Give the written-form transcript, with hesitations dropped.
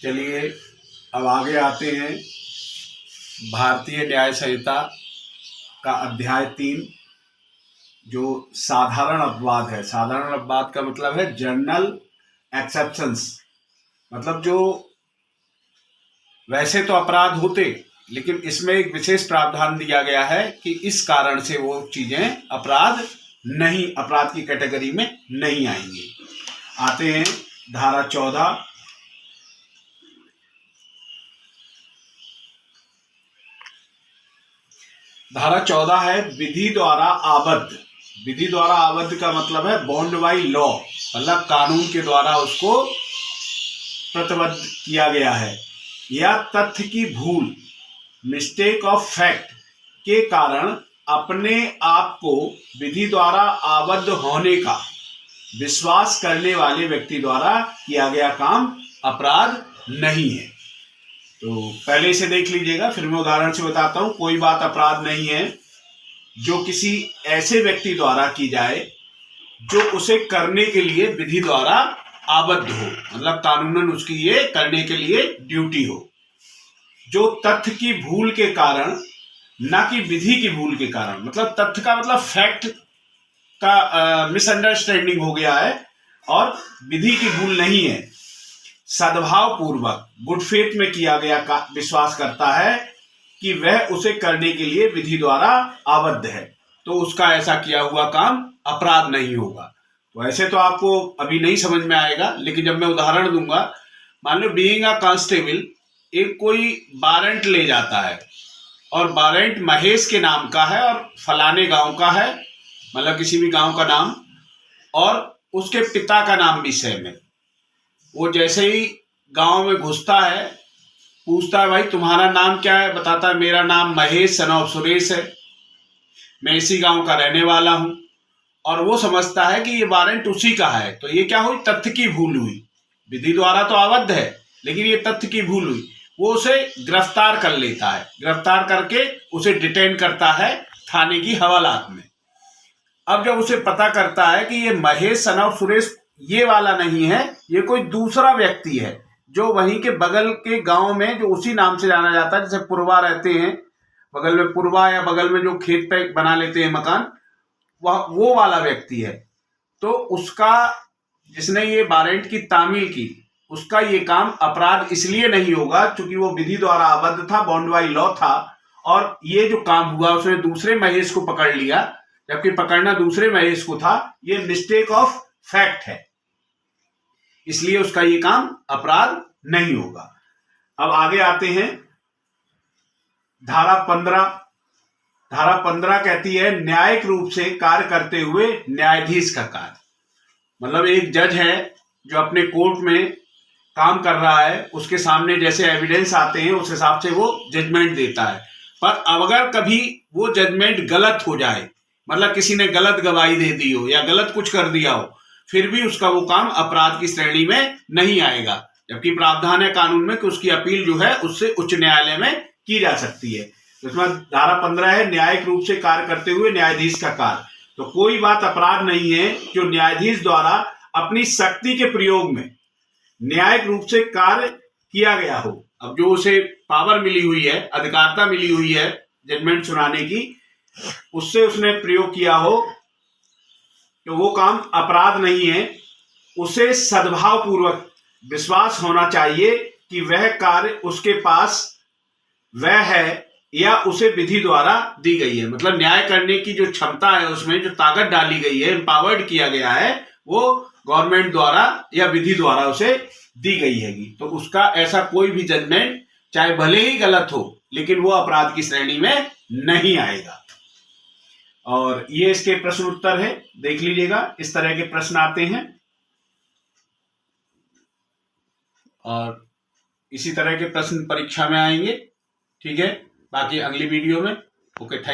चलिए अब आगे आते हैं। भारतीय न्याय संहिता का अध्याय 3 जो साधारण अपवाद है। साधारण अपवाद का मतलब है जनरल एक्सेप्शंस, मतलब जो वैसे तो अपराध होते लेकिन इसमें एक विशेष प्रावधान दिया गया है कि इस कारण से वो चीजें अपराध की कैटेगरी में नहीं आएंगी। आते हैं धारा 14। धारा 14 है विधि द्वारा आबद्ध। विधि द्वारा आबद्ध का मतलब है बॉन्ड बाई लॉ, मतलब कानून के द्वारा उसको प्रतिबद्ध किया गया है, या तथ्य की भूल, मिस्टेक ऑफ फैक्ट के कारण अपने आप को विधि द्वारा आबद्ध होने का विश्वास करने वाले व्यक्ति द्वारा किया गया काम अपराध नहीं है। तो पहले से देख लीजिएगा, फिर मैं उदाहरण से बताता हूं। कोई बात अपराध नहीं है जो किसी ऐसे व्यक्ति द्वारा की जाए जो उसे करने के लिए विधि द्वारा आबद्ध हो, मतलब कानूनन उसकी ये करने के लिए ड्यूटी हो। जो तथ्य की भूल के कारण, ना कि विधि की भूल के कारण, मतलब तथ्य का मतलब फैक्ट का मिसअंडरस्टैंडिंग हो गया है और विधि की भूल नहीं है, सद्भाव पूर्वक गुड फेथ में किया गया का विश्वास करता है कि वह उसे करने के लिए विधि द्वारा आबद्ध है, तो उसका ऐसा किया हुआ काम अपराध नहीं होगा। वैसे तो आपको अभी नहीं समझ में आएगा, लेकिन जब मैं उदाहरण दूंगा, मान लो बीइंग अ कांस्टेबल, एक कोई वारंट ले जाता है और वारंट महेश के नाम का है और फलाने गांव का है, मतलब किसी भी गांव का नाम, और उसके पिता का नाम भी सेम है। वो जैसे ही गांव में घुसता है, पूछता है भाई तुम्हारा नाम क्या है, बताता है मेरा नाम महेश सन ऑफ सुरेश है, मैं इसी गांव का रहने वाला हूं, और वो समझता है कि ये वारंट उसी का है। तो ये क्या हुई, तथ्य की भूल हुई। विधि द्वारा तो आबद्ध है लेकिन ये तथ्य की भूल हुई। वो उसे गिरफ्तार कर लेता है, गिरफ्तार करके उसे डिटेन करता है थाने की हवालात में। अब जब उसे पता करता है कि ये महेश सन ऑफ सुरेश ये वाला नहीं है, ये कोई दूसरा व्यक्ति है जो वहीं के बगल के गांव में जो उसी नाम से जाना जाता है, जैसे पुरवा रहते हैं बगल में, पुरवा या बगल में जो खेत पे बना लेते हैं मकान, वह वो वाला व्यक्ति है, तो उसका, जिसने ये वारंट की तामील की, उसका ये काम अपराध इसलिए नहीं होगा क्योंकि वो विधि द्वारा आबद्ध था, बॉन्ड बाई लॉ था, और ये जो काम हुआ उसने दूसरे महेश को पकड़ लिया, जबकि पकड़ना दूसरे महेश को था। ये मिस्टेक ऑफ फैक्ट है, इसलिए उसका ये काम अपराध नहीं होगा। अब आगे आते हैं धारा 15। धारा 15 कहती है न्यायिक रूप से कार्य करते हुए न्यायाधीश का कार्य, मतलब एक जज है जो अपने कोर्ट में काम कर रहा है, उसके सामने जैसे एविडेंस आते हैं उस हिसाब से वो जजमेंट देता है। पर अगर कभी वो जजमेंट गलत हो जाए, मतलब किसी ने गलत गवाही दे दी हो या गलत कुछ कर दिया हो, फिर भी उसका वो काम अपराध की श्रेणी में नहीं आएगा, जबकि प्रावधान है कानून में कि उसकी अपील जो है उससे उच्च न्यायालय में की जा सकती है। तो इसमें धारा 15 है न्यायिक रूप से कार्य करते हुए न्यायाधीश का कार्य। तो कोई बात अपराध नहीं है जो न्यायाधीश द्वारा अपनी शक्ति के प्रयोग में न्यायिक रूप से कार्य किया गया हो। अब जो उसे पावर मिली हुई है, अधिकारिता मिली हुई है जजमेंट सुनाने की, उससे उसने प्रयोग किया हो, तो वो काम अपराध नहीं है। उसे सद्भाव पूर्वक विश्वास होना चाहिए कि वह कार्य उसके पास वह है या उसे विधि द्वारा दी गई है, मतलब न्याय करने की जो क्षमता है, उसमें जो ताकत डाली गई है, एम्पावर्ड किया गया है, वो गवर्नमेंट द्वारा या विधि द्वारा उसे दी गई हैगी। तो उसका ऐसा कोई भी जजमेंट चाहे भले ही गलत हो लेकिन वो अपराध की श्रेणी में नहीं आएगा। और ये इसके प्रश्न उत्तर है, देख लीजिएगा, इस तरह के प्रश्न आते हैं और इसी तरह के प्रश्न परीक्षा में आएंगे। ठीक है, बाकी अगली वीडियो में। Okay, thank